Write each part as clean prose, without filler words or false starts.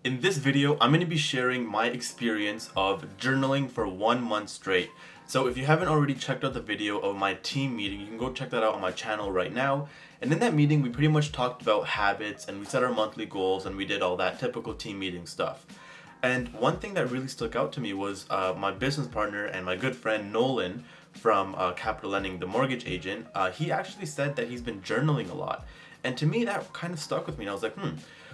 In this video, I'm going to be sharing my experience of journaling for 1 month straight. So if you haven't already checked out the video of my team meeting, you can go check that out on my channel right now. And in that meeting, we pretty much talked about habits and we set our monthly goals and we did all that typical team meeting stuff. And one thing that really stuck out to me was my business partner and my good friend Nolan from Capital Lending, the mortgage agent. He actually said that he's been journaling a lot. And to me, that kind of stuck with me. And I was like,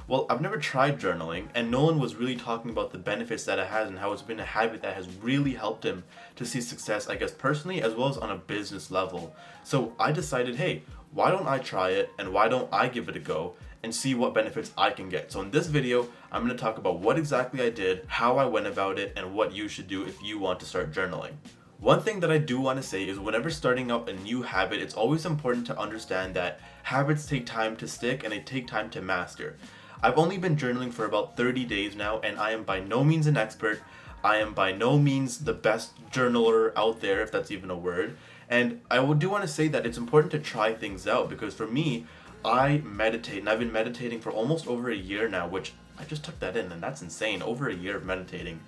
well, I've never tried journaling, and Nolan was really talking about the benefits that it has and how it's been a habit that has really helped him to see success, I guess, personally as well as on a business level. So I decided, hey, why don't I try it and why don't I give it a go and see what benefits I can get. So in this video, I'm going to talk about what exactly I did, how I went about it, and what you should do if you want to start journaling. One thing that I do want to say is whenever starting out a new habit, it's always important to understand that habits take time to stick and they take time to master. I've only been journaling for about 30 days now, and I am by no means an expert. I am by no means the best journaler out there, if that's even a word. And I do want to say that it's important to try things out because for me, I meditate, and I've been meditating for almost over a year now, which I just took that in, and that's insane. Over a year of meditating.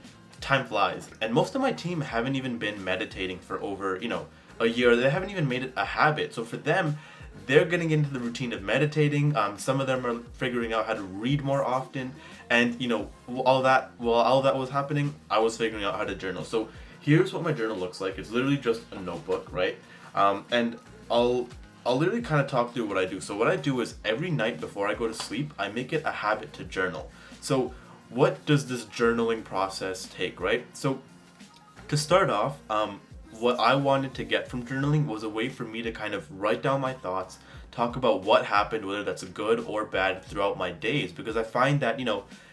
Time flies. And most of my team haven't even been meditating for over, a year. They haven't even made it a habit. So for them, they're getting into the routine of meditating. Some of them are figuring out how to read more often. And, all that was happening, I was figuring out how to journal. So here's what my journal looks like. It's literally just a notebook, right? And I'll literally kind of talk through what I do. So what I do is every night before I go to sleep, I make it a habit to journal. So what does this journaling process take, right? So to start off, what I wanted to get from journaling was a way for me to kind of write down my thoughts, talk about what happened, whether that's good or bad throughout my days, because I find that,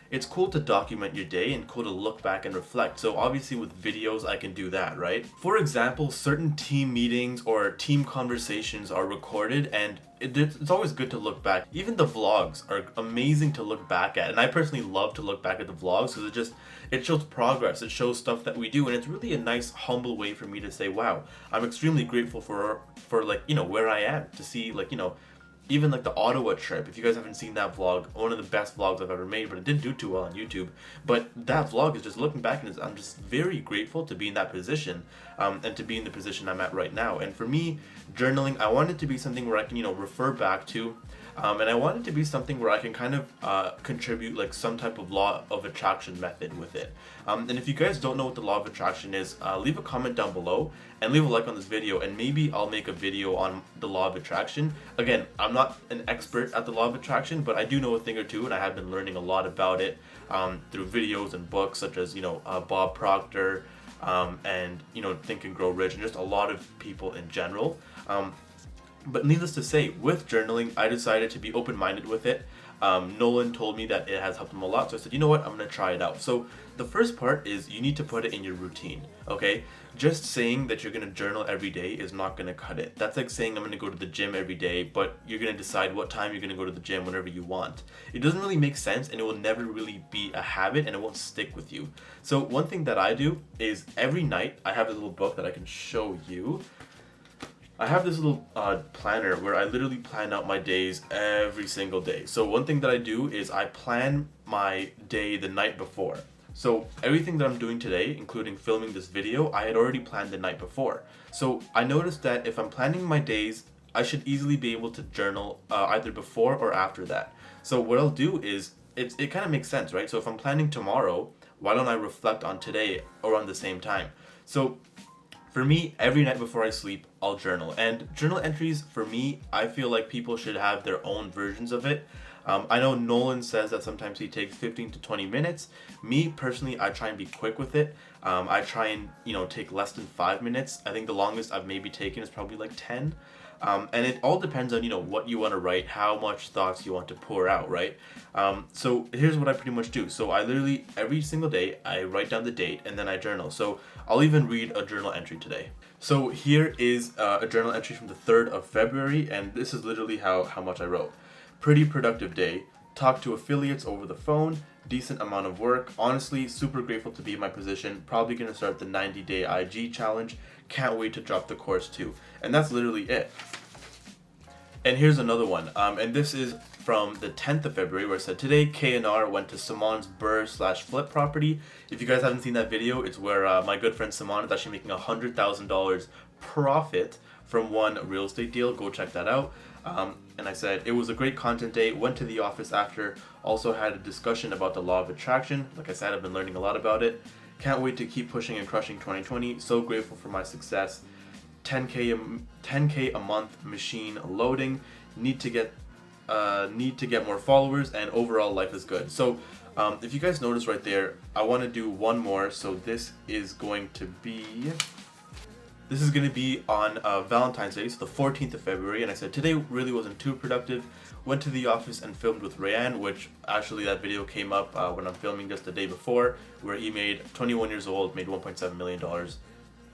it's cool to document your day and cool to look back and reflect. So obviously with videos, I can do that, right? For example, certain team meetings or team conversations are recorded and it's always good to look back. Even the vlogs are amazing to look back at. And I personally love to look back at the vlogs because it shows progress. It shows stuff that we do. And it's really a nice, humble way for me to say, wow, I'm extremely grateful for where I am to see even the Ottawa trip. If you guys haven't seen that vlog, one of the best vlogs I've ever made, but it didn't do too well on YouTube. But that vlog is just looking back and I'm just very grateful to be in that position and to be in the position I'm at right now. And for me, journaling, I want it to be something where I can, refer back to. And I want it to be something where I can kind of contribute some type of law of attraction method with it. And if you guys don't know what the law of attraction is, leave a comment down below and leave a like on this video and maybe I'll make a video on the law of attraction. Again, I'm not an expert at the law of attraction, but I do know a thing or two and I have been learning a lot about it through videos and books such as, Bob Proctor and, Think and Grow Rich and just a lot of people in general. But needless to say, with journaling, I decided to be open-minded with it. Nolan told me that it has helped him a lot, so I said, you know what, I'm going to try it out. So the first part is you need to put it in your routine, okay? Just saying that you're going to journal every day is not going to cut it. That's like saying I'm going to go to the gym every day, but you're going to decide what time you're going to go to the gym whenever you want. It doesn't really make sense, and it will never really be a habit, and it won't stick with you. So one thing that I do is every night, I have a little book that I can show you. I have this little planner where I literally plan out my days every single day. So one thing that I do is I plan my day the night before. So everything that I'm doing today, including filming this video, I had already planned the night before. So I noticed that if I'm planning my days, I should easily be able to journal either before or after that. So what I'll do is, it kind of makes sense, right? So if I'm planning tomorrow, why don't I reflect on today around the same time? So for me, every night before I sleep, I'll journal. And journal entries, for me, I feel like people should have their own versions of it. I know Nolan says that sometimes he takes 15 to 20 minutes. Me, personally, I try and be quick with it. I try and, take less than 5 minutes. I think the longest I've maybe taken is probably 10. And it all depends on, what you want to write, how much thoughts you want to pour out, right? So here's what I pretty much do. So I literally, every single day, I write down the date and then I journal. So I'll even read a journal entry today. So here is a journal entry from the 3rd of February, and this is literally how much I wrote. Pretty productive day. Talked to affiliates over the phone. Decent amount of work. Honestly, super grateful to be in my position. Probably going to start the 90-day IG challenge. Can't wait to drop the course too. And that's literally it. And here's another one. And this is from the 10th of February where it said, today K&R went to Samon's Burr/flip property. If you guys haven't seen that video, it's where my good friend Samon is actually making $100,000 profit from one real estate deal. Go check that out. And I said, it was a great content day, went to the office after, also had a discussion about the law of attraction. Like I said, I've been learning a lot about it. Can't wait to keep pushing and crushing 2020. So grateful for my success. 10K a month machine loading. Need to get more followers, and overall life is good. So if you guys notice right there, I want to do one more. So this is going to be on Valentine's Day, so the 14th of February, and I said today really wasn't too productive. Went to the office and filmed with Rayan, which actually that video came up when I'm filming just the day before, where he made 21 years old, made $1.7 million.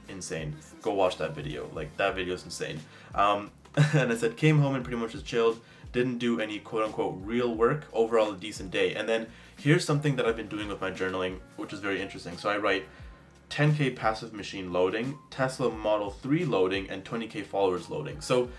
Insane. Go watch that video. Like, that video is insane. And I said came home and pretty much just chilled. Didn't do any quote-unquote real work. Overall a decent day. And then here's something that I've been doing with my journaling, which is very interesting. So I write 10K passive machine loading, Tesla Model 3 loading, and 20K followers loading. So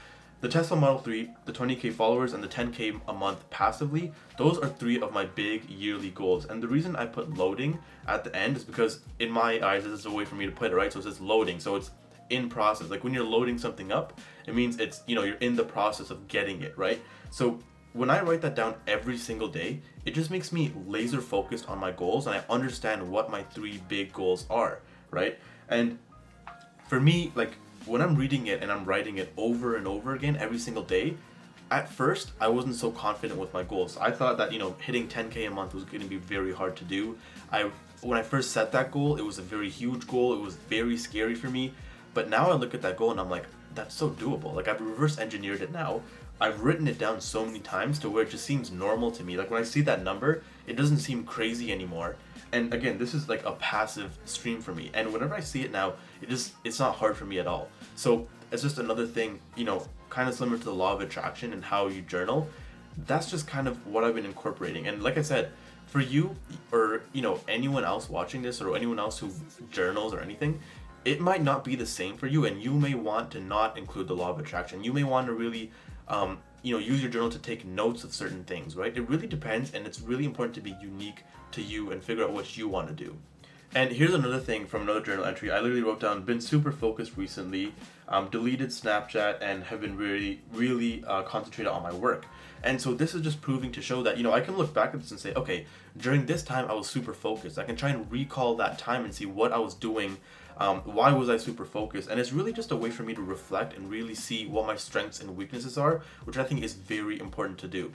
the Tesla Model 3, the 20K followers, and the 10K a month passively, those are 3 of my big yearly goals. And the reason I put loading at the end is because in my eyes, this is a way for me to put it, right? So it says loading, so it's in process. Like when you're loading something up, it means it's, you're in the process of getting it, right? So when I write that down every single day, it just makes me laser focused on my goals, and I understand what my 3 big goals are, right? And for me, like when I'm reading it and I'm writing it over and over again every single day, at first I wasn't so confident with my goals. I thought that hitting 10K a month was going to be very hard to do. When I first set that goal, it was a very huge goal. It was very scary for me. But now I look at that goal and I'm like, that's so doable. Like, I've reverse engineered it now. I've written it down so many times to where it just seems normal to me. Like when I see that number, it doesn't seem crazy anymore. And again, this is like a passive stream for me. And whenever I see it now, it's not hard for me at all. So it's just another thing, kind of similar to the law of attraction and how you journal. That's just kind of what I've been incorporating. And like I said, for you or anyone else watching this or anyone else who journals or anything, it might not be the same for you, and you may want to not include the law of attraction. You may want to really use your journal to take notes of certain things, right? It really depends, and it's really important to be unique to you and figure out what you want to do. And here's another thing from another journal entry. I literally wrote down, been super focused recently, deleted Snapchat, and have been really concentrated on my work. And so this is just proving to show that, I can look back at this and say, okay, during this time I was super focused. I can try and recall that time and see what I was doing. Why was I super focused? And it's really just a way for me to reflect and really see what my strengths and weaknesses are, which I think is very important to do.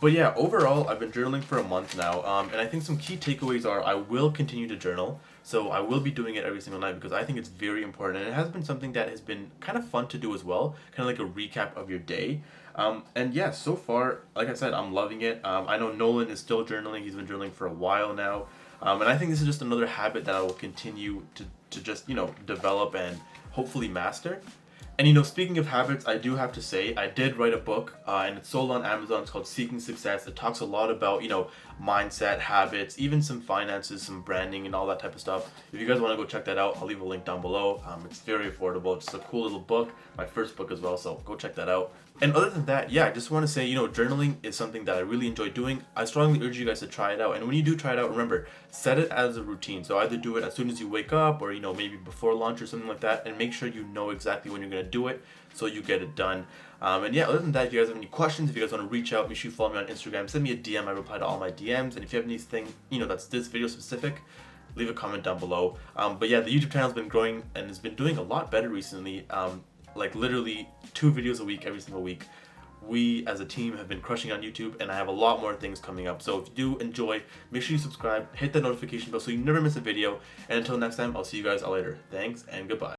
But yeah, overall, I've been journaling for a month now, and I think some key takeaways are I will continue to journal. So I will be doing it every single night because I think it's very important, and it has been something that has been kind of fun to do as well, kind of like a recap of your day. And yeah, so far, like I said, I'm loving it. I know Nolan is still journaling. He's been journaling for a while now. And I think this is just another habit that I will continue to just, develop and hopefully master. And speaking of habits, I do have to say, I did write a book, and it's sold on Amazon. It's called Seeking Success. It talks a lot about, mindset, habits, even some finances, some branding, and all that type of stuff. If you guys want to go check that out, I'll leave a link down below. It's very affordable. It's a cool little book, my first book as well, so go check that out. And other than that, yeah, I just want to say, journaling is something that I really enjoy doing. I strongly urge you guys to try it out. And when you do try it out, remember, set it as a routine. So either do it as soon as you wake up or, maybe before lunch or something like that. And make sure you know exactly when you're going to do it so you get it done. And yeah, other than that, if you guys have any questions, if you guys want to reach out, make sure you follow me on Instagram. Send me a DM. I reply to all my DMs. And if you have anything, that's this video specific, leave a comment down below. But yeah, the YouTube channel has been growing and has been doing a lot better recently. Like literally 2 videos a week, every single week. We as a team have been crushing on YouTube, and I have a lot more things coming up. So if you do enjoy, make sure you subscribe, hit that notification bell so you never miss a video. And until next time, I'll see you guys all later. Thanks and goodbye.